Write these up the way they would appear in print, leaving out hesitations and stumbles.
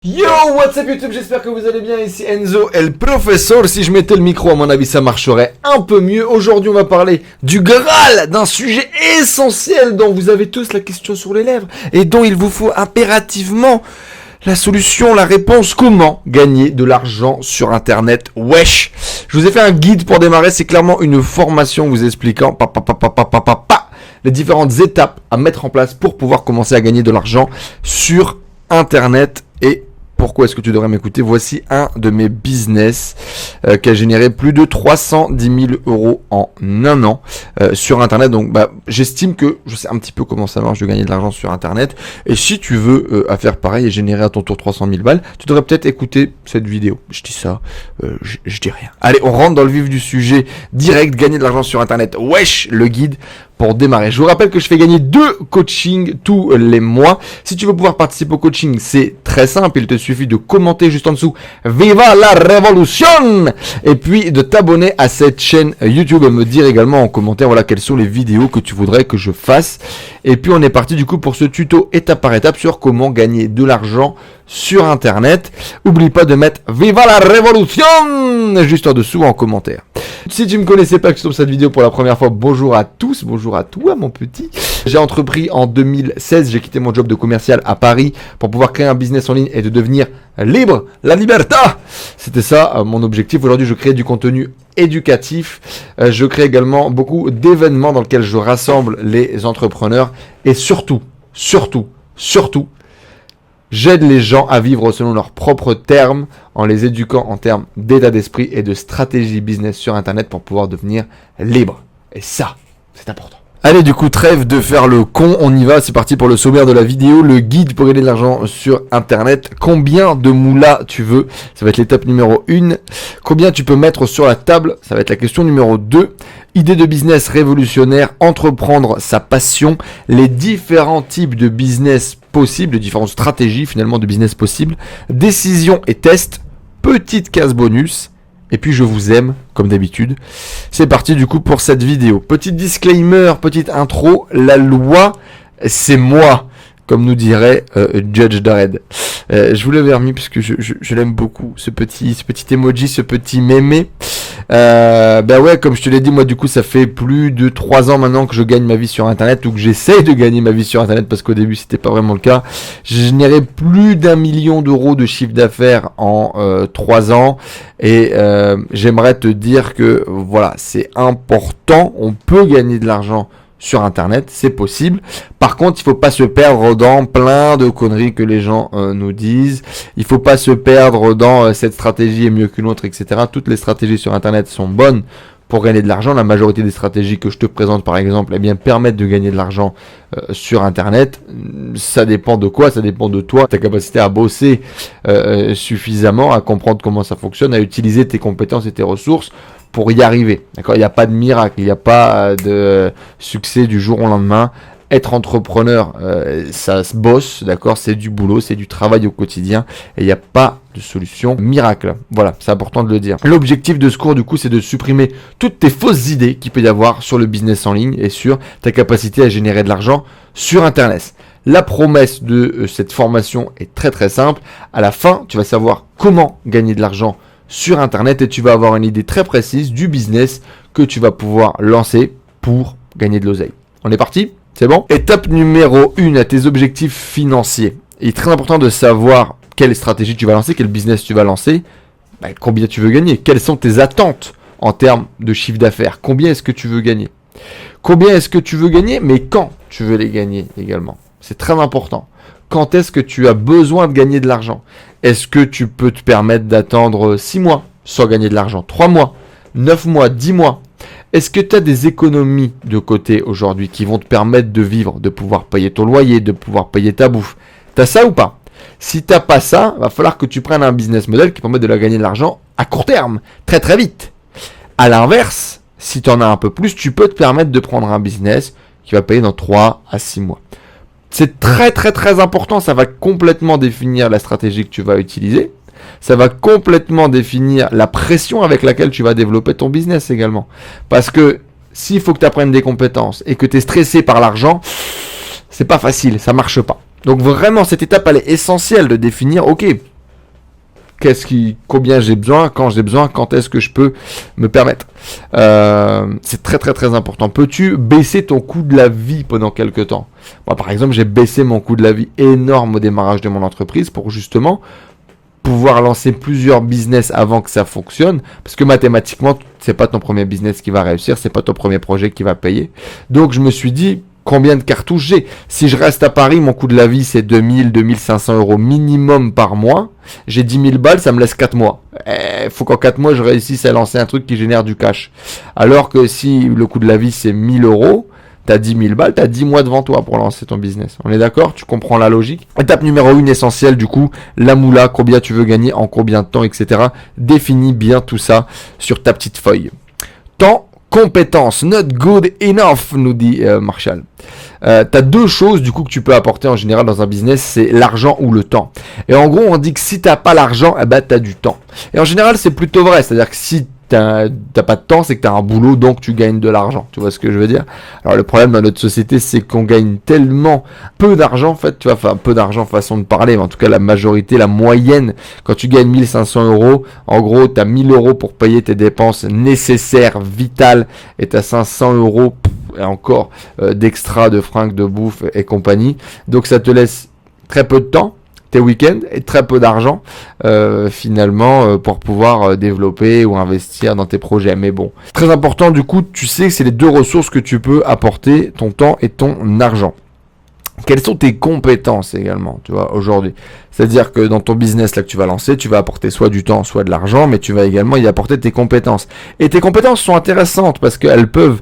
Yo, what's up YouTube, j'espère que vous allez bien, ici Enzo El Professor. Si je mettais le micro, à mon avis, ça marcherait un peu mieux. Aujourd'hui, on va parler du Graal, d'un sujet essentiel dont vous avez tous la question sur les lèvres et dont il vous faut impérativement la solution, la réponse. Comment gagner de l'argent sur Internet? Wesh. Je vous ai fait un guide pour démarrer, c'est clairement une formation vous expliquant les différentes étapes à mettre en place pour pouvoir commencer à gagner de l'argent sur Internet. Et pourquoi est-ce que tu devrais m'écouter? Voici un de mes business qui a généré plus de 310 000 euros en un an sur Internet. Donc j'estime que je sais un petit peu comment ça marche de gagner de l'argent sur Internet. Et si tu veux faire pareil et générer à ton tour 300 000 balles, tu devrais peut-être écouter cette vidéo. Je dis ça, je dis rien. Allez, on rentre dans le vif du sujet direct. Gagner de l'argent sur Internet. Wesh, le guide pour démarrer. Je vous rappelle que je fais gagner 2 coachings tous les mois. Si tu veux pouvoir participer au coaching, c'est très simple. Il te suffit de commenter juste en dessous Viva la Révolution et puis de t'abonner à cette chaîne YouTube et me dire également en commentaire voilà quelles sont les vidéos que tu voudrais que je fasse. Et puis on est parti du coup pour ce tuto étape par étape sur comment gagner de l'argent sur Internet. Oublie pas de mettre Viva la Révolution juste en dessous en commentaire. Si tu me connaissais pas, que tu tombes cette vidéo pour la première fois, bonjour à tous, bonjour à toi mon petit. J'ai entrepris en 2016, j'ai quitté mon job de commercial à Paris pour pouvoir créer un business en ligne et de devenir libre, la liberté. C'était ça mon objectif. Aujourd'hui, je crée du contenu éducatif. Je crée également beaucoup d'événements dans lesquels je rassemble les entrepreneurs et surtout, j'aide les gens à vivre selon leurs propres termes en les éduquant en termes d'état d'esprit et de stratégie business sur Internet pour pouvoir devenir libre. Et ça, c'est important. Allez, du coup, trêve de faire le con, on y va, c'est parti pour le sommaire de la vidéo, le guide pour gagner de l'argent sur Internet. Combien de moulas tu veux? Ça va être l'étape numéro 1. Combien tu peux mettre sur la table? Ça va être la question numéro 2. Idée de business révolutionnaire, entreprendre sa passion, les différents types de business possibles, les différentes stratégies finalement de business possibles, décision et test, petite case bonus. Et puis je vous aime, comme d'habitude. C'est parti du coup pour cette vidéo. Petit disclaimer, petite intro, la loi, c'est moi, comme nous dirait Judge Dredd. Je vous l'avais remis puisque je l'aime beaucoup, ce petit emoji, ce petit mémé. Ouais, comme je te l'ai dit, moi du coup ça fait plus de 3 ans maintenant que je gagne ma vie sur Internet, ou que j'essaye de gagner ma vie sur Internet, parce qu'au début c'était pas vraiment le cas. J'ai généré plus d'1 million d'euros de chiffre d'affaires en 3 ans, et j'aimerais te dire que voilà, c'est important, on peut gagner de l'argent sur Internet, c'est possible. Par contre, il faut pas se perdre dans plein de conneries que les gens nous disent. Il faut pas se perdre dans cette stratégie est mieux qu'une autre, etc. Toutes les stratégies sur Internet sont bonnes pour gagner de l'argent. La majorité des stratégies que je te présente, par exemple, eh bien, permettent de gagner de l'argent sur Internet. Ça dépend de quoi? Ça dépend de toi, ta capacité à bosser suffisamment, à comprendre comment ça fonctionne, à utiliser tes compétences et tes ressources pour y arriver. D'accord? Il n'y a pas de miracle, il n'y a pas de succès du jour au lendemain. Être entrepreneur, ça se bosse, d'accord? C'est du boulot, c'est du travail au quotidien, et il n'y a pas de solution miracle. Voilà, c'est important de le dire. L'objectif de ce cours, du coup, c'est de supprimer toutes tes fausses idées qu'il peut y avoir sur le business en ligne et sur ta capacité à générer de l'argent sur Internet. La promesse de cette formation est très très simple. À la fin, tu vas savoir comment gagner de l'argent sur Internet et tu vas avoir une idée très précise du business que tu vas pouvoir lancer pour gagner de l'oseille. On est parti? C'est bon? Étape numéro 1, à tes objectifs financiers. Il est très important de savoir quelle stratégie tu vas lancer, quel business tu vas lancer, combien tu veux gagner, quelles sont tes attentes en termes de chiffre d'affaires, combien est-ce que tu veux gagner. Combien est-ce que tu veux gagner, mais quand tu veux les gagner également. C'est très important. Quand est-ce que tu as besoin de gagner de l'argent? Est-ce que tu peux te permettre d'attendre 6 mois sans gagner de l'argent? 3 mois, 9 mois, 10 mois? Est-ce que tu as des économies de côté aujourd'hui qui vont te permettre de vivre, de pouvoir payer ton loyer, de pouvoir payer ta bouffe? T'as ça ou pas? Si t'as pas ça, va falloir que tu prennes un business model qui permet de gagner de l'argent à court terme, très très vite. À l'inverse, si tu en as un peu plus, tu peux te permettre de prendre un business qui va payer dans 3 à 6 mois. C'est très très très important, ça va complètement définir la stratégie que tu vas utiliser. Ça va complètement définir la pression avec laquelle tu vas développer ton business également. Parce que s'il faut que tu apprennes des compétences et que tu es stressé par l'argent, c'est pas facile, ça marche pas. Donc vraiment, cette étape, elle est essentielle de définir, ok, combien j'ai besoin, quand j'ai besoin, quand est-ce que je peux me permettre. C'est très très très important. Peux-tu baisser ton coût de la vie pendant quelques temps? Moi, par exemple, j'ai baissé mon coût de la vie énorme au démarrage de mon entreprise pour justement pouvoir lancer plusieurs business avant que ça fonctionne, parce que mathématiquement, c'est pas ton premier business qui va réussir, c'est pas ton premier projet qui va payer. Donc je me suis dit, combien de cartouches j'ai? Si je reste à Paris, mon coût de la vie, c'est 2000, 2500 euros minimum par mois. J'ai 10 000 balles, ça me laisse 4 mois. Il faut qu'en 4 mois, je réussisse à lancer un truc qui génère du cash. Alors que si le coût de la vie, c'est 1000 euros, t'as 10 000 balles, t'as 10 mois devant toi pour lancer ton business. On est d'accord? Tu comprends la logique? Étape numéro 1 essentielle, du coup, la moula, combien tu veux gagner, en combien de temps, etc. Définis bien tout ça sur ta petite feuille. Temps, compétence, not good enough, nous dit Marshall. T'as deux choses du coup que tu peux apporter en général dans un business, c'est l'argent ou le temps. Et en gros, on dit que si t'as pas l'argent, eh ben t'as du temps. Et en général, c'est plutôt vrai, c'est-à-dire que si t'as pas de temps, c'est que t'as un boulot, donc tu gagnes de l'argent. Tu vois ce que je veux dire? Alors le problème dans notre société, c'est qu'on gagne tellement peu d'argent, en fait, tu vois, enfin peu d'argent façon de parler, mais en tout cas la majorité, la moyenne, quand tu gagnes 1500 euros, en gros, t'as 1000 euros pour payer tes dépenses nécessaires, vitales, et t'as 500 euros et encore d'extra, de fringues, de bouffe et compagnie. Donc ça te laisse très peu de temps, tes week-ends, et très peu d'argent finalement pour pouvoir développer ou investir dans tes projets. Mais bon, très important du coup, tu sais que c'est les deux ressources que tu peux apporter, ton temps et ton argent. Quelles sont tes compétences également, tu vois, aujourd'hui? C'est-à-dire que dans ton business là que tu vas lancer, tu vas apporter soit du temps, soit de l'argent, mais tu vas également y apporter tes compétences. Et tes compétences sont intéressantes parce qu'elles peuvent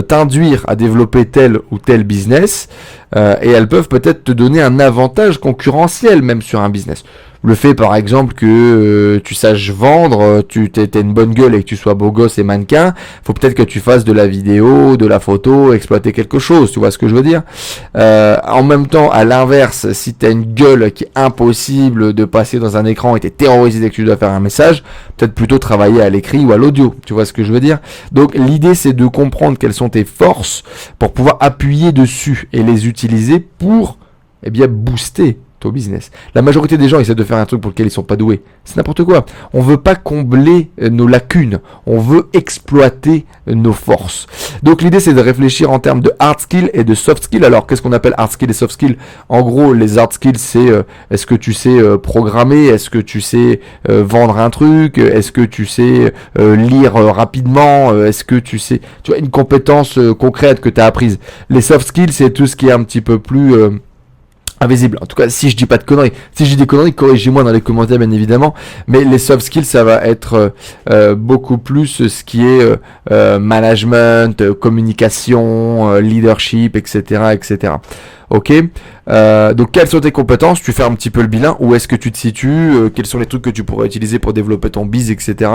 t'induire à développer tel ou tel business et elles peuvent peut-être te donner un avantage concurrentiel même sur un business. Le fait par exemple que tu saches vendre, tu t'aies une bonne gueule et que tu sois beau gosse et mannequin, faut peut-être que tu fasses de la vidéo, de la photo, exploiter quelque chose, tu vois ce que je veux dire. En même temps, à l'inverse, si tu as une gueule qui est impossible de passer dans un écran et tu es terrorisé dès que tu dois faire un message, peut-être plutôt travailler à l'écrit ou à l'audio, tu vois ce que je veux dire. Donc l'idée c'est de comprendre quelles sont tes forces pour pouvoir appuyer dessus et les utiliser pour booster ton business. La majorité des gens essaient de faire un truc pour lequel ils sont pas doués. C'est n'importe quoi. On veut pas combler nos lacunes. On veut exploiter nos forces. Donc l'idée c'est de réfléchir en termes de hard skill et de soft skill. Alors qu'est-ce qu'on appelle hard skill et soft skill? En gros, les hard skills c'est est-ce que tu sais programmer? Est-ce que tu sais vendre un truc? Est-ce que tu sais lire rapidement? Est-ce que tu sais, tu vois, une compétence concrète que tu as apprise? Les soft skills c'est tout ce qui est un petit peu plus invisible. En tout cas, si je dis pas de conneries. Si je dis des conneries, corrigez-moi dans les commentaires, bien évidemment. Mais les soft skills, ça va être beaucoup plus ce qui est management, communication, leadership, etc., etc. Ok. Donc, quelles sont tes compétences? Tu fais un petit peu le bilan. Où est-ce que tu te situes? Quels sont les trucs que tu pourrais utiliser pour développer ton biz, etc.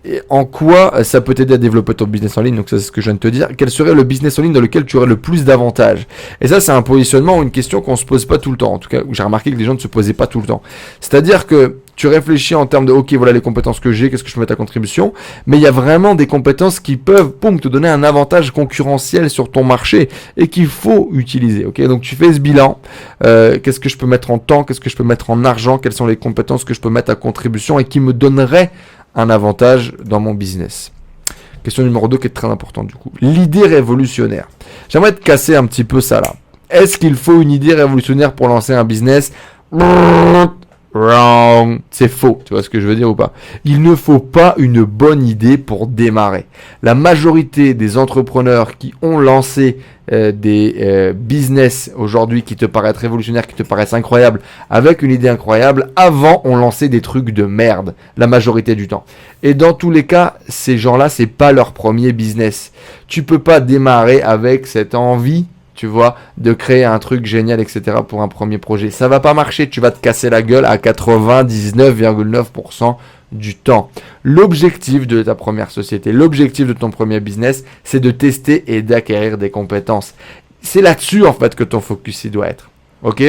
Et en quoi ça peut t'aider à développer ton business en ligne? Donc ça c'est ce que je viens de te dire. Quel serait le business en ligne dans lequel tu aurais le plus d'avantages? Et ça c'est un positionnement ou une question qu'on se pose pas tout le temps. En tout cas, j'ai remarqué que les gens ne se posaient pas tout le temps. C'est-à-dire que tu réfléchis en termes de ok, voilà les compétences que j'ai, qu'est-ce que je peux mettre à contribution, mais il y a vraiment des compétences qui peuvent te donner un avantage concurrentiel sur ton marché et qu'il faut utiliser. Ok, donc tu fais ce bilan. Qu'est-ce que je peux mettre en temps, qu'est-ce que je peux mettre en argent, quelles sont les compétences que je peux mettre à contribution et qui me donneraient un avantage dans mon business. Question numéro 2 qui est très importante du coup. L'idée révolutionnaire. J'aimerais te casser un petit peu ça là. Est-ce qu'il faut une idée révolutionnaire pour lancer un business? Wrong. C'est faux, tu vois ce que je veux dire ou pas? Il ne faut pas une bonne idée pour démarrer. La majorité des entrepreneurs qui ont lancé des business aujourd'hui qui te paraissent révolutionnaires, qui te paraissent incroyables, avec une idée incroyable, avant ont lancé des trucs de merde, la majorité du temps. Et dans tous les cas, ces gens-là, c'est pas leur premier business. Tu peux pas démarrer avec cette envie, tu vois, de créer un truc génial, etc. pour un premier projet. Ça va pas marcher, tu vas te casser la gueule à 99,9% du temps. L'objectif de ta première société, l'objectif de ton premier business, c'est de tester et d'acquérir des compétences. C'est là-dessus, en fait, que ton focus, il doit être. Ok ?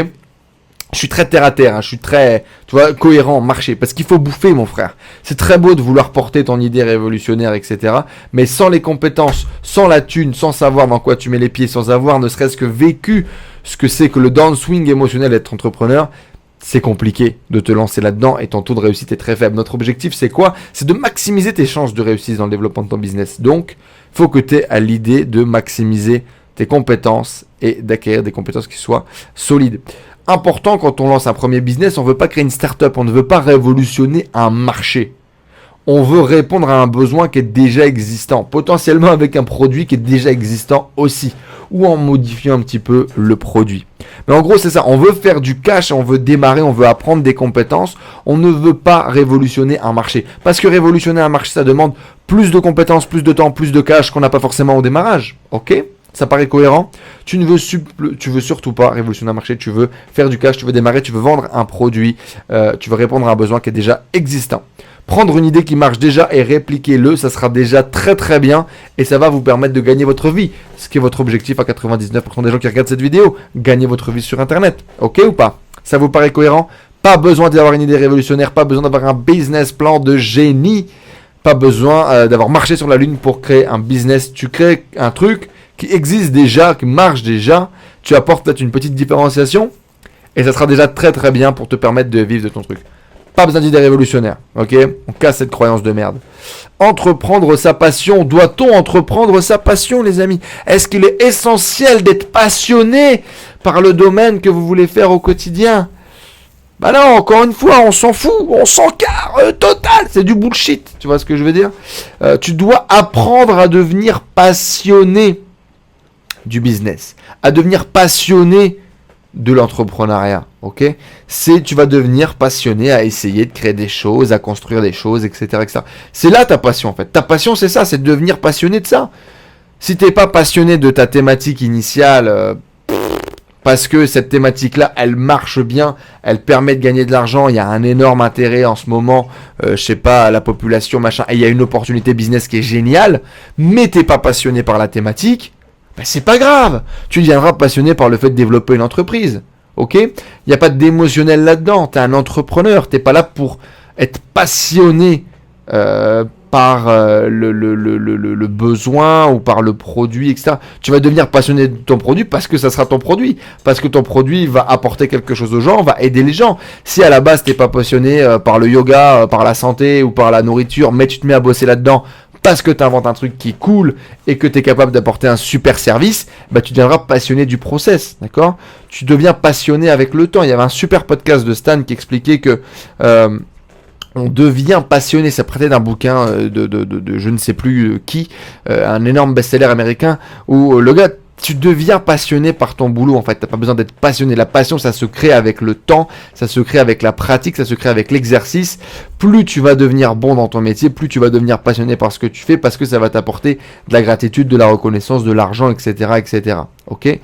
Je suis très terre à terre, hein, je suis très, tu vois, cohérent, marché, parce qu'il faut bouffer, mon frère. C'est très beau de vouloir porter ton idée révolutionnaire, etc. Mais sans les compétences, sans la thune, sans savoir dans quoi tu mets les pieds, sans avoir ne serait-ce que vécu ce que c'est que le downswing émotionnel d'être entrepreneur, c'est compliqué de te lancer là-dedans et ton taux de réussite est très faible. Notre objectif, c'est quoi? C'est de maximiser tes chances de réussite dans le développement de ton business. Donc, il faut que tu aies à l'idée de maximiser tes compétences et d'acquérir des compétences qui soient solides. Important quand on lance un premier business, on ne veut pas créer une start-up, on ne veut pas révolutionner un marché. On veut répondre à un besoin qui est déjà existant, potentiellement avec un produit qui est déjà existant aussi, ou en modifiant un petit peu le produit. Mais en gros, c'est ça, on veut faire du cash, on veut démarrer, on veut apprendre des compétences, on ne veut pas révolutionner un marché. Parce que révolutionner un marché, ça demande plus de compétences, plus de temps, plus de cash qu'on n'a pas forcément au démarrage. Ok ? Ça paraît cohérent. Tu veux surtout pas révolutionner un marché, tu veux faire du cash, tu veux démarrer, tu veux vendre un produit, tu veux répondre à un besoin qui est déjà existant. Prendre une idée qui marche déjà et répliquer-le, ça sera déjà très très bien et ça va vous permettre de gagner votre vie. Ce qui est votre objectif à 99% des gens qui regardent cette vidéo, gagner votre vie sur Internet. Ok ou pas? Ça vous paraît cohérent? Pas besoin d'avoir une idée révolutionnaire, pas besoin d'avoir un business plan de génie, pas besoin d'avoir marché sur la lune pour créer un business. Tu crées un truc qui existe déjà, qui marche déjà, tu apportes peut-être une petite différenciation et ça sera déjà très très bien pour te permettre de vivre de ton truc. Pas besoin d'idées révolutionnaires, ok? On casse cette croyance de merde. Entreprendre sa passion. Doit-on entreprendre sa passion, les amis? Est-ce qu'il est essentiel d'être passionné par le domaine que vous voulez faire au quotidien? Bah non, encore une fois, on s'en fout, on s'en carre, total, c'est du bullshit, tu vois ce que je veux dire? Tu dois apprendre à devenir passionné du business, à devenir passionné de l'entrepreneuriat, ok? Tu vas devenir passionné à essayer de créer des choses, à construire des choses, etc., etc. C'est là ta passion, en fait. Ta passion, c'est ça, c'est de devenir passionné de ça. Si t'es pas passionné de ta thématique initiale, parce que cette thématique-là, elle marche bien, elle permet de gagner de l'argent, il y a un énorme intérêt en ce moment, je sais pas, la population, machin, et il y a une opportunité business qui est géniale, mais t'es pas passionné par la thématique, ben c'est pas grave, tu deviendras passionné par le fait de développer une entreprise, ok? Il n'y a pas d'émotionnel là-dedans, t'es un entrepreneur, t'es pas là pour être passionné par le besoin ou par le produit, etc. Tu vas devenir passionné de ton produit parce que ça sera ton produit, parce que ton produit va apporter quelque chose aux gens, va aider les gens. Si à la base t'es pas passionné par le yoga, par la santé ou par la nourriture, mais tu te mets à bosser là-dedans parce que tu inventes un truc qui est cool et que tu es capable d'apporter un super service, bah tu deviendras passionné du process, d'accord? Tu deviens passionné avec le temps. Il y avait un super podcast de Stan qui expliquait que on devient passionné, ça prêtait d'un bouquin de je ne sais plus qui, un énorme best-seller américain, où le gars, tu deviens passionné par ton boulot, en fait, t'as pas besoin d'être passionné, la passion ça se crée avec le temps, ça se crée avec la pratique, ça se crée avec l'exercice, plus tu vas devenir bon dans ton métier, plus tu vas devenir passionné par ce que tu fais, parce que ça va t'apporter de la gratitude, de la reconnaissance, de l'argent, etc., etc., ok?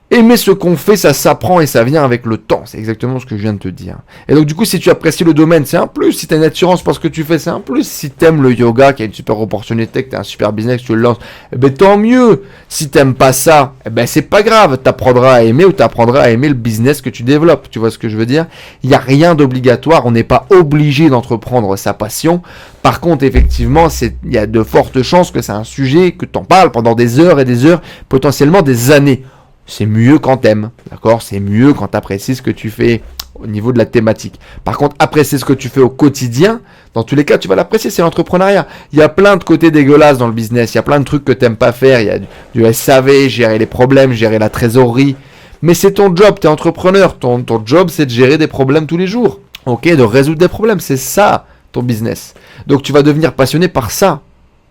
Aimer ce qu'on fait, ça s'apprend et ça vient avec le temps. C'est exactement ce que je viens de te dire. Et donc du coup, si tu apprécies le domaine, c'est un plus. Si tu as une assurance pour ce que tu fais, c'est un plus. Si tu aimes le yoga, qui a une super opportunité, que tu as un super business, que tu le lances, eh ben tant mieux. Si tu n'aimes pas ça, eh ben c'est pas grave. Tu apprendras à aimer ou tu apprendras à aimer le business que tu développes. Tu vois ce que je veux dire? Il n'y a rien d'obligatoire. On n'est pas obligé d'entreprendre sa passion. Par contre, effectivement, il y a de fortes chances que c'est un sujet que tu en parles pendant des heures et des heures, potentiellement des années. C'est mieux quand t'aimes, d'accord? C'est mieux quand t'apprécies ce que tu fais au niveau de la thématique. Par contre, apprécier ce que tu fais au quotidien, dans tous les cas, tu vas l'apprécier, c'est l'entrepreneuriat. Il y a plein de côtés dégueulasses dans le business, il y a plein de trucs que t'aimes pas faire, il y a du SAV, gérer les problèmes, gérer la trésorerie. Mais c'est ton job, t'es entrepreneur, ton job c'est de gérer des problèmes tous les jours, ok? De résoudre des problèmes, c'est ça ton business. Donc tu vas devenir passionné par ça.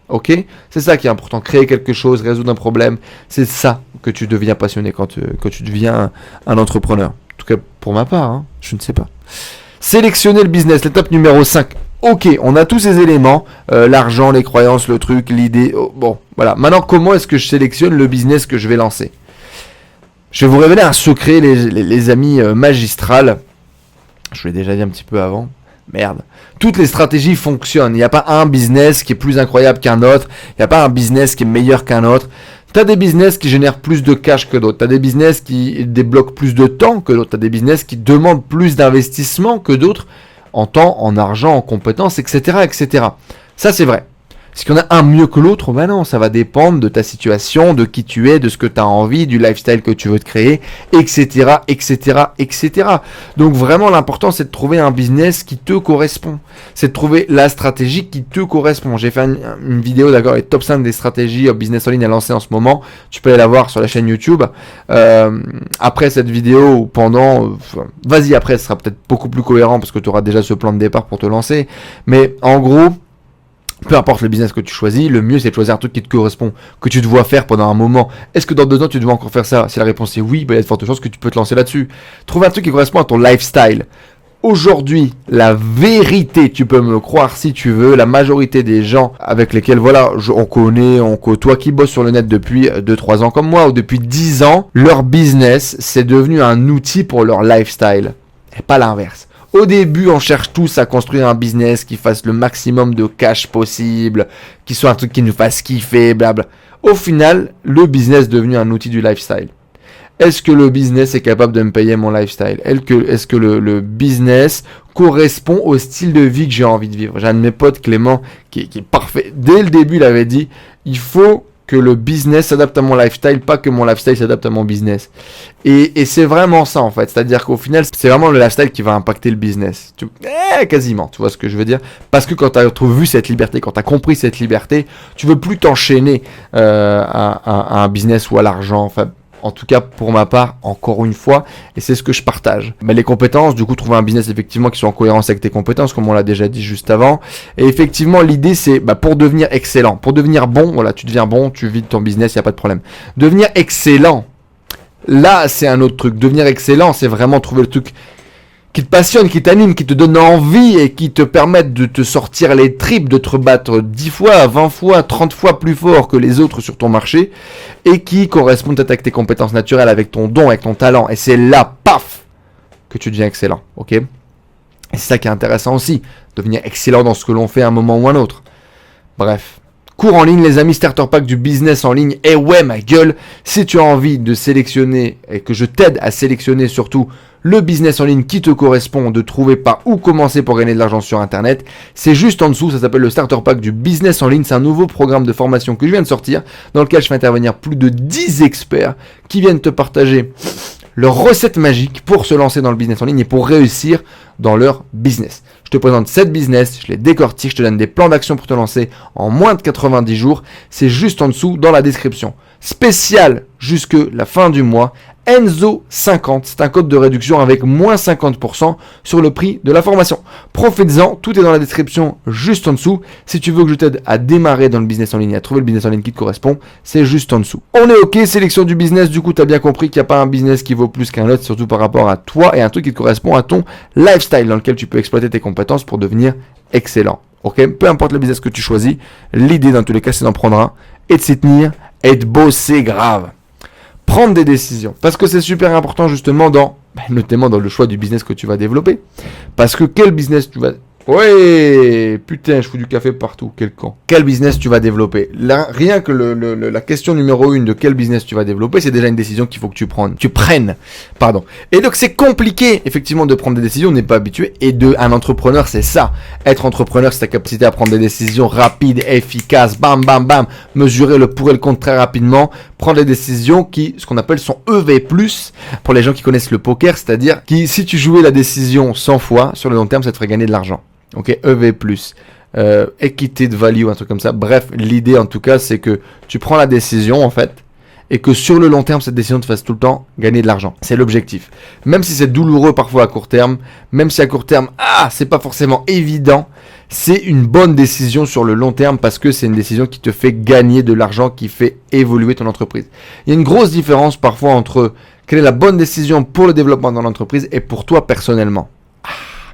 Ok, c'est ça qui est important, créer quelque chose, résoudre un problème, c'est ça que tu deviens passionné quand tu deviens un entrepreneur. En tout cas, pour ma part, hein, je ne sais pas. Sélectionner le business, l'étape numéro 5. Ok, on a tous ces éléments, l'argent, les croyances, le truc, l'idée. Oh, bon, voilà. Maintenant, comment est-ce que je sélectionne le business que je vais lancer? Je vais vous révéler un secret, les amis magistral. Je vous l'ai déjà dit un petit peu avant. Merde. Toutes les stratégies fonctionnent. Il n'y a pas un business qui est plus incroyable qu'un autre. Il n'y a pas un business qui est meilleur qu'un autre. Tu as des business qui génèrent plus de cash que d'autres. Tu as des business qui débloquent plus de temps que d'autres. Tu as des business qui demandent plus d'investissement que d'autres en temps, en argent, en compétences, etc., etc. Ça, c'est vrai. Est-ce qu'il y en a un mieux que l'autre? Ben non, ça va dépendre de ta situation, de qui tu es, de ce que tu as envie, du lifestyle que tu veux te créer, etc., etc., etc. Donc vraiment, l'important, c'est de trouver un business qui te correspond. C'est de trouver la stratégie qui te correspond. J'ai fait une vidéo, d'accord, les top 5 des stratégies business en ligne à lancer en ce moment. Tu peux aller la voir sur la chaîne YouTube. Après cette vidéo ou pendant, vas-y, après, ce sera peut-être beaucoup plus cohérent parce que tu auras déjà ce plan de départ pour te lancer. Mais en gros, peu importe le business que tu choisis, le mieux c'est de choisir un truc qui te correspond, que tu te vois faire pendant un moment. Est-ce que dans 2 ans tu dois encore faire ça? Si la réponse est oui, il y a de fortes chances que tu peux te lancer là-dessus. Trouve un truc qui correspond à ton lifestyle. Aujourd'hui, la vérité, tu peux me le croire si tu veux, la majorité des gens avec lesquels on côtoie, qui bossent sur le net depuis 2-3 ans comme moi, ou depuis 10 ans, leur business, c'est devenu un outil pour leur lifestyle. Et pas l'inverse. Au début, on cherche tous à construire un business qui fasse le maximum de cash possible, qui soit un truc qui nous fasse kiffer, blabla. Au final, le business est devenu un outil du lifestyle. Est-ce que le business est capable de me payer mon lifestyle? Est-ce que le business correspond au style de vie que j'ai envie de vivre? J'ai un de mes potes, Clément, qui est parfait. Dès le début, il avait dit, il faut que le business s'adapte à mon lifestyle, pas que mon lifestyle s'adapte à mon business. Et c'est vraiment ça, en fait. C'est-à-dire qu'au final, c'est vraiment le lifestyle qui va impacter le business. Quasiment, tu vois ce que je veux dire? Parce que quand tu as vu cette liberté, quand tu as compris cette liberté, tu veux plus t'enchaîner à un business ou à l'argent. Enfin, en tout cas, pour ma part, encore une fois, et c'est ce que je partage. Mais les compétences, du coup, trouver un business effectivement qui soit en cohérence avec tes compétences, comme on l'a déjà dit juste avant. Et effectivement, l'idée, c'est pour devenir excellent, pour devenir bon, voilà, tu deviens bon, tu vides ton business, il n'y a pas de problème. Devenir excellent, là, c'est un autre truc. Devenir excellent, c'est vraiment trouver le truc qui te passionne, qui t'anime, qui te donne envie et qui te permettent de te sortir les tripes, de te rebattre 10 fois, 20 fois, 30 fois plus fort que les autres sur ton marché et qui correspondent peut-être avec tes compétences naturelles, avec ton don, avec ton talent. Et c'est là, paf, que tu deviens excellent, ok? Et c'est ça qui est intéressant aussi, devenir excellent dans ce que l'on fait à un moment ou à un autre. Bref. Cours en ligne, les amis, starter pack du business en ligne. Et ouais, ma gueule, si tu as envie de sélectionner et que je t'aide à sélectionner surtout le business en ligne qui te correspond, de trouver par où commencer pour gagner de l'argent sur Internet, c'est juste en dessous, ça s'appelle le starter pack du business en ligne. C'est un nouveau programme de formation que je viens de sortir dans lequel je fais intervenir plus de 10 experts qui viennent te partager leur recette magique pour se lancer dans le business en ligne et pour réussir dans leur business. Je te présente 7 business, je les décortique, je te donne des plans d'action pour te lancer en moins de 90 jours. C'est juste en dessous dans la description. Spécial jusque la fin du mois, Enzo50, c'est un code de réduction avec moins 50% sur le prix de la formation. Profites-en, tout est dans la description juste en dessous. Si tu veux que je t'aide à démarrer dans le business en ligne, à trouver le business en ligne qui te correspond, c'est juste en dessous. On est ok, sélection du business, du coup tu as bien compris qu'il n'y a pas un business qui vaut plus qu'un autre, surtout par rapport à toi et un truc qui te correspond à ton lifestyle dans lequel tu peux exploiter tes compétences pour devenir excellent. Ok, peu importe le business que tu choisis, l'idée dans tous les cas c'est d'en prendre un et de s'y tenir et de bosser grave. Prendre des décisions. Parce que c'est super important justement notamment dans le choix du business que tu vas développer. Parce que quel business tu vas... Ouais, putain, je fous du café partout, quel camp. Quel business tu vas développer? Là, rien que la question numéro 1 de quel business tu vas développer, c'est déjà une décision qu'il faut que tu prennes. Pardon. Et donc c'est compliqué, effectivement, de prendre des décisions, on n'est pas habitué. Et un entrepreneur, c'est ça. Être entrepreneur, c'est ta capacité à prendre des décisions rapides, efficaces, bam, bam, bam, mesurer le pour et le contre très rapidement, prendre des décisions qui, ce qu'on appelle sont EV+, pour les gens qui connaissent le poker, c'est-à-dire qui, si tu jouais la décision 100 fois, sur le long terme, ça te ferait gagner de l'argent. Ok, EV+, équité de value, un truc comme ça. Bref, l'idée en tout cas, c'est que tu prends la décision en fait, et que sur le long terme, cette décision te fasse tout le temps gagner de l'argent. C'est l'objectif. Même si c'est douloureux parfois à court terme, même si à court terme, c'est pas forcément évident, c'est une bonne décision sur le long terme parce que c'est une décision qui te fait gagner de l'argent, qui fait évoluer ton entreprise. Il y a une grosse différence parfois entre quelle est la bonne décision pour le développement de l'entreprise et pour toi personnellement.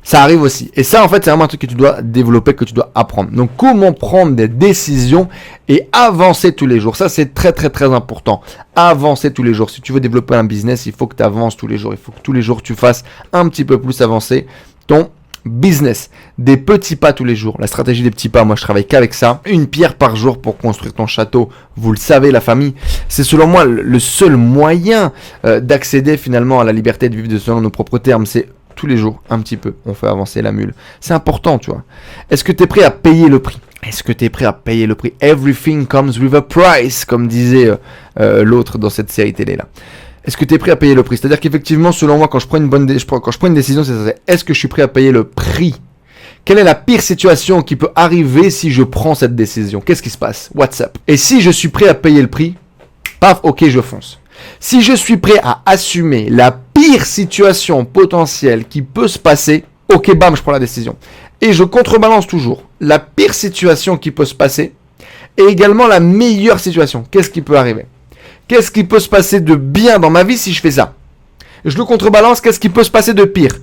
Ça arrive aussi. Et ça, en fait, c'est vraiment un truc que tu dois développer, que tu dois apprendre. Donc, comment prendre des décisions et avancer tous les jours. Ça, c'est très, très, très important. Avancer tous les jours. Si tu veux développer un business, il faut que tu avances tous les jours. Il faut que tous les jours, tu fasses un petit peu plus avancer ton business. Des petits pas tous les jours. La stratégie des petits pas, moi, je travaille qu'avec ça. Une pierre par jour pour construire ton château. Vous le savez, la famille. C'est selon moi le seul moyen d'accéder finalement à la liberté de vivre selon nos propres termes. C'est tous les jours, un petit peu, on fait avancer la mule. C'est important, tu vois. Est-ce que tu es prêt à payer le prix? Est-ce que tu es prêt à payer le prix? Everything comes with a price, comme disait l'autre dans cette série télé là. Est-ce que tu es prêt à payer le prix? C'est-à-dire qu'effectivement, selon moi, quand je prends une décision, c'est ça. Est-ce que je suis prêt à payer le prix? Quelle est la pire situation qui peut arriver si je prends cette décision? Qu'est-ce qui se passe? What's up? Et si je suis prêt à payer le prix, paf, ok, je fonce. Si je suis prêt à assumer la pire situation potentielle qui peut se passer, ok, bam, je prends la décision. Et je contrebalance toujours la pire situation qui peut se passer et également la meilleure situation. Qu'est-ce qui peut arriver? Qu'est-ce qui peut se passer de bien dans ma vie si je fais ça? Je le contrebalance, qu'est-ce qui peut se passer de pire?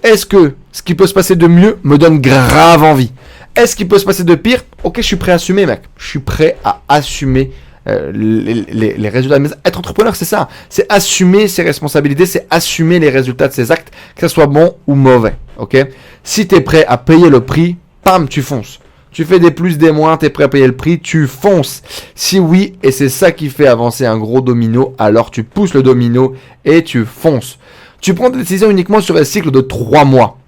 Est-ce que ce qui peut se passer de mieux me donne grave envie? Est-ce qu'il peut se passer de pire? Ok, je suis prêt à assumer, mec. Je suis prêt à assumer les résultats. Mais être entrepreneur, c'est ça. C'est assumer ses responsabilités, c'est assumer les résultats de ses actes, que ce soit bon ou mauvais. Ok? Si tu es prêt à payer le prix, pam, tu fonces. Tu fais des plus, des moins, tu es prêt à payer le prix, tu fonces. Si oui, et c'est ça qui fait avancer un gros domino, alors tu pousses le domino et tu fonces. Tu prends des décisions uniquement sur un cycle de 3 mois.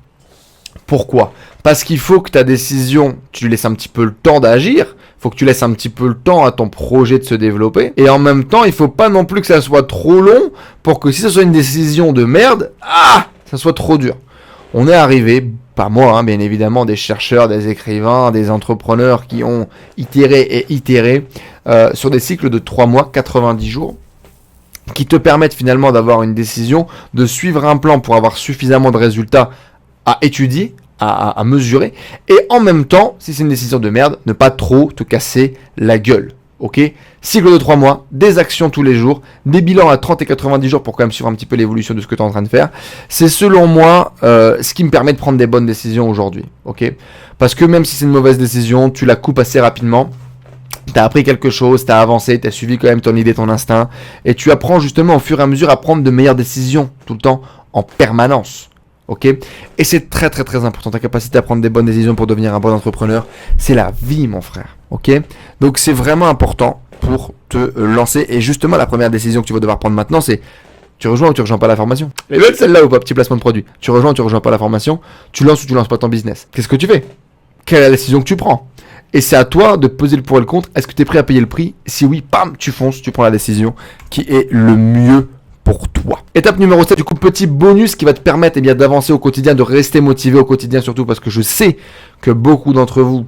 Pourquoi? Parce qu'il faut que ta décision, tu laisses un petit peu le temps d'agir. Il faut que tu laisses un petit peu le temps à ton projet de se développer. Et en même temps, il ne faut pas non plus que ça soit trop long pour que si ça soit une décision de merde, ça soit trop dur. On est arrivé, pas moi, bien évidemment, des chercheurs, des écrivains, des entrepreneurs qui ont itéré sur des cycles de 3 mois, 90 jours, qui te permettent finalement d'avoir une décision, de suivre un plan pour avoir suffisamment de résultats à étudier, à mesurer, et en même temps, si c'est une décision de merde, ne pas trop te casser la gueule. Ok? Cycle de 3 mois, des actions tous les jours, des bilans à 30 et 90 jours pour quand même suivre un petit peu l'évolution de ce que tu es en train de faire. C'est selon moi ce qui me permet de prendre des bonnes décisions aujourd'hui. Ok? Parce que même si c'est une mauvaise décision, tu la coupes assez rapidement. Tu as appris quelque chose, tu as avancé, tu as suivi quand même ton idée, ton instinct, et tu apprends justement au fur et à mesure à prendre de meilleures décisions tout le temps, en permanence. Ok? Et c'est très très très important, ta capacité à prendre des bonnes décisions pour devenir un bon entrepreneur, c'est la vie mon frère. Ok? Donc c'est vraiment important pour te lancer, et justement la première décision que tu vas devoir prendre maintenant, c'est tu rejoins ou tu rejoins pas la formation. Et même celle-là ou pas, petit placement de produit. Tu rejoins ou tu rejoins pas la formation, tu lances ou tu lances pas ton business. Qu'est-ce que tu fais? Quelle est la décision que tu prends? Et c'est à toi de peser le pour et le contre. Est-ce que tu es prêt à payer le prix? Si oui, bam, tu fonces, tu prends la décision qui est le mieux pour toi. Étape numéro 7, du coup, petit bonus qui va te permettre d'avancer au quotidien, de rester motivé au quotidien, surtout parce que je sais que beaucoup d'entre vous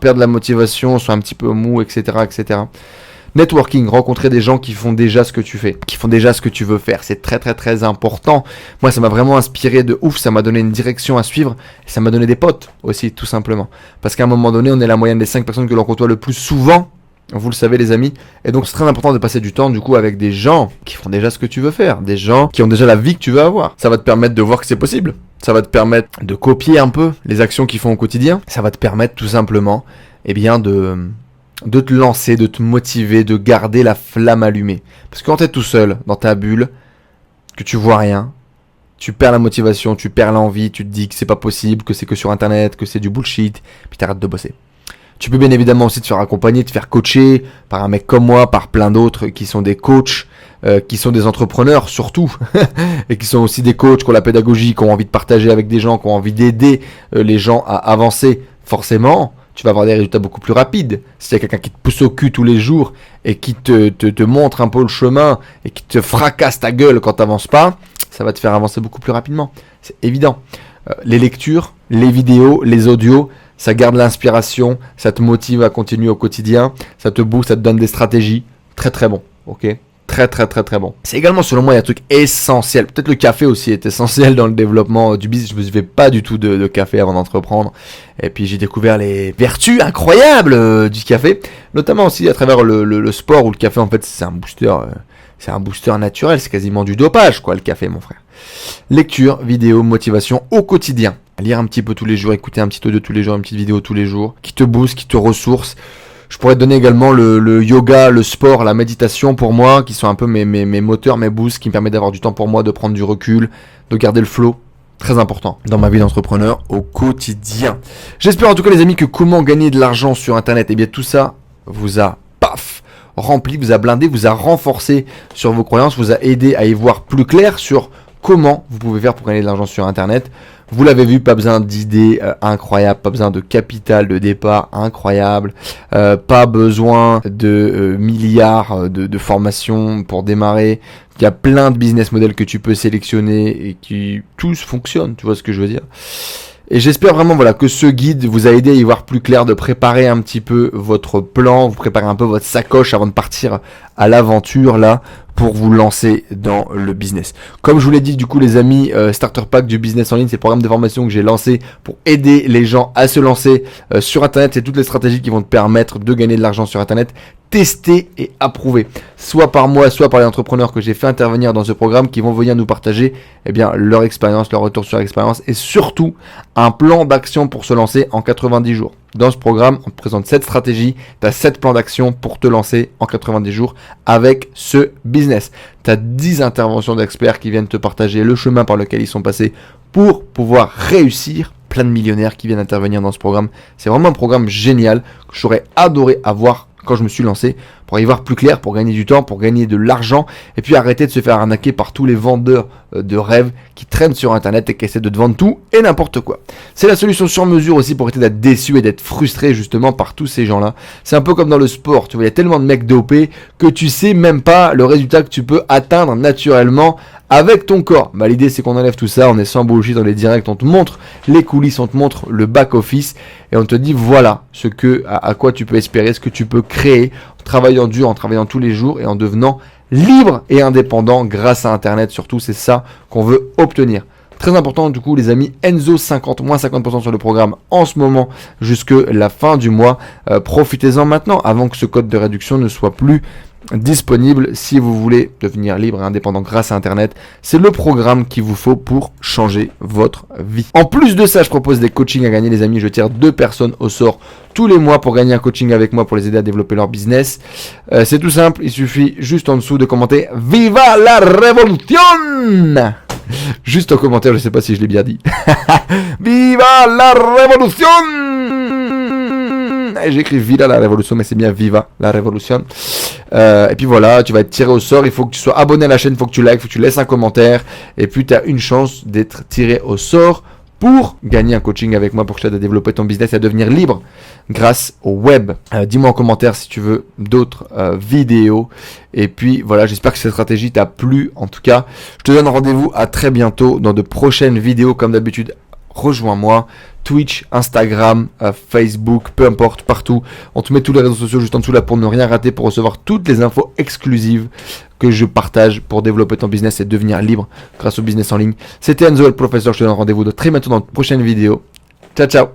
perdent la motivation, sont un petit peu mou, etc., etc. Networking, rencontrer des gens qui font déjà ce que tu fais, qui font déjà ce que tu veux faire, c'est très très très important. Moi, ça m'a vraiment inspiré de ouf, ça m'a donné une direction à suivre, et ça m'a donné des potes aussi, tout simplement. Parce qu'à un moment donné, on est la moyenne des 5 personnes que l'on côtoie le plus souvent, vous le savez les amis, et donc c'est très important de passer du temps du coup avec des gens qui font déjà ce que tu veux faire, des gens qui ont déjà la vie que tu veux avoir. Ça va te permettre de voir que c'est possible, ça va te permettre de copier un peu les actions qu'ils font au quotidien, ça va te permettre tout simplement de te lancer, de te motiver, de garder la flamme allumée. Parce que quand tu es tout seul dans ta bulle, que tu vois rien, tu perds la motivation, tu perds l'envie, tu te dis que c'est pas possible, que c'est que sur internet, que c'est du bullshit, puis t'arrêtes de bosser. Tu peux bien évidemment aussi te faire accompagner, te faire coacher par un mec comme moi, par plein d'autres qui sont des coachs, qui sont des entrepreneurs surtout, et qui sont aussi des coachs qui ont la pédagogie, qui ont envie de partager avec des gens, qui ont envie d'aider les gens à avancer. Forcément, tu vas avoir des résultats beaucoup plus rapides. S'il y a quelqu'un qui te pousse au cul tous les jours et qui te montre un peu le chemin et qui te fracasse ta gueule quand tu n'avances pas, ça va te faire avancer beaucoup plus rapidement. C'est évident. Les lectures, les vidéos, les audios, ça garde l'inspiration, ça te motive à continuer au quotidien, ça te booste, ça te donne des stratégies. Très très bon, ok? Très très très très bon. C'est également selon moi il y a un truc essentiel. Peut-être le café aussi est essentiel dans le développement du business. Je ne buvais pas du tout de café avant d'entreprendre. Et puis j'ai découvert les vertus incroyables du café. Notamment aussi à travers le sport où le café en fait c'est un booster. C'est un booster naturel. C'est quasiment du dopage quoi le café mon frère. Lecture, vidéo, motivation au quotidien. Lire un petit peu tous les jours, écouter un petit audio tous les jours, une petite vidéo tous les jours. Qui te booste, qui te ressource. Je pourrais te donner également le yoga, le sport, la méditation pour moi, qui sont un peu mes moteurs, mes boosts, qui me permettent d'avoir du temps pour moi, de prendre du recul, de garder le flow. Très important dans ma vie d'entrepreneur au quotidien. J'espère en tout cas les amis que comment gagner de l'argent sur internet, et bien tout ça vous a rempli, vous a blindé, vous a renforcé sur vos croyances, vous a aidé à y voir plus clair sur comment vous pouvez faire pour gagner de l'argent sur internet. Vous l'avez vu, pas besoin d'idées incroyables, pas besoin de capital de départ incroyable, pas besoin de milliards de formations pour démarrer. Il y a plein de business models que tu peux sélectionner et qui tous fonctionnent, tu vois ce que je veux dire. Et j'espère vraiment que ce guide vous a aidé à y voir plus clair, de préparer un petit peu votre plan, vous préparez un peu votre sacoche avant de partir à l'aventure là pour vous lancer dans le business. Comme je vous l'ai dit, du coup les amis, Starter Pack du business en ligne, c'est le programme de formation que j'ai lancé pour aider les gens à se lancer sur Internet. C'est toutes les stratégies qui vont te permettre de gagner de l'argent sur Internet, testé et approuvé, soit par moi, soit par les entrepreneurs que j'ai fait intervenir dans ce programme, qui vont venir nous partager leur expérience, leur retour sur l'expérience, et surtout un plan d'action pour se lancer en 90 jours. Dans ce programme, on te présente 7 stratégies, tu as 7 plans d'action pour te lancer en 90 jours avec ce business. Tu as 10 interventions d'experts qui viennent te partager le chemin par lequel ils sont passés pour pouvoir réussir. Plein de millionnaires qui viennent intervenir dans ce programme. C'est vraiment un programme génial que j'aurais adoré avoir quand je me suis lancé, pour y voir plus clair, pour gagner du temps, pour gagner de l'argent, et puis arrêter de se faire arnaquer par tous les vendeurs de rêves qui traînent sur Internet et qui essaient de te vendre tout et n'importe quoi. C'est la solution sur mesure aussi pour éviter d'être déçu et d'être frustré justement par tous ces gens-là. C'est un peu comme dans le sport, tu vois, il y a tellement de mecs dopés que tu sais même pas le résultat que tu peux atteindre naturellement avec ton corps. L'idée c'est qu'on enlève tout ça, on est sans bullshit dans les directs, on te montre les coulisses, on te montre le back-office et on te dit voilà à quoi tu peux espérer, ce que tu peux créer en travaillant dur, en travaillant tous les jours et en devenant libre et indépendant grâce à Internet. Surtout, c'est ça qu'on veut obtenir. Très important du coup les amis, Enzo 50, moins 50% sur le programme en ce moment jusque la fin du mois. Profitez-en maintenant avant que ce code de réduction ne soit plus disponible si vous voulez devenir libre et indépendant grâce à Internet. C'est le programme qu'il vous faut pour changer votre vie. En plus de ça, je propose des coachings à gagner les amis. Je tire 2 personnes au sort tous les mois pour gagner un coaching avec moi pour les aider à développer leur business. C'est tout simple, il suffit juste en dessous de commenter Viva la Revolution! Juste en commentaire, je sais pas si je l'ai bien dit. Viva la Revolution! J'écris Viva la Révolution, mais c'est bien Viva la Révolution. Et puis voilà, tu vas être tiré au sort. Il faut que tu sois abonné à la chaîne, il faut que tu likes, il faut que tu laisses un commentaire. Et puis tu as une chance d'être tiré au sort pour gagner un coaching avec moi pour que je t'aide à développer ton business et à devenir libre grâce au web. Dis-moi en commentaire si tu veux d'autres vidéos. Et puis voilà, j'espère que cette stratégie t'a plu. En tout cas, je te donne rendez-vous à très bientôt dans de prochaines vidéos comme d'habitude. Rejoins-moi, Twitch, Instagram, Facebook, peu importe, partout. On te met tous les réseaux sociaux juste en dessous là pour ne rien rater, pour recevoir toutes les infos exclusives que je partage pour développer ton business et devenir libre grâce au business en ligne. C'était Enzo, le professeur. Je te donne rendez-vous de très bientôt dans de prochaines vidéos. Ciao, ciao.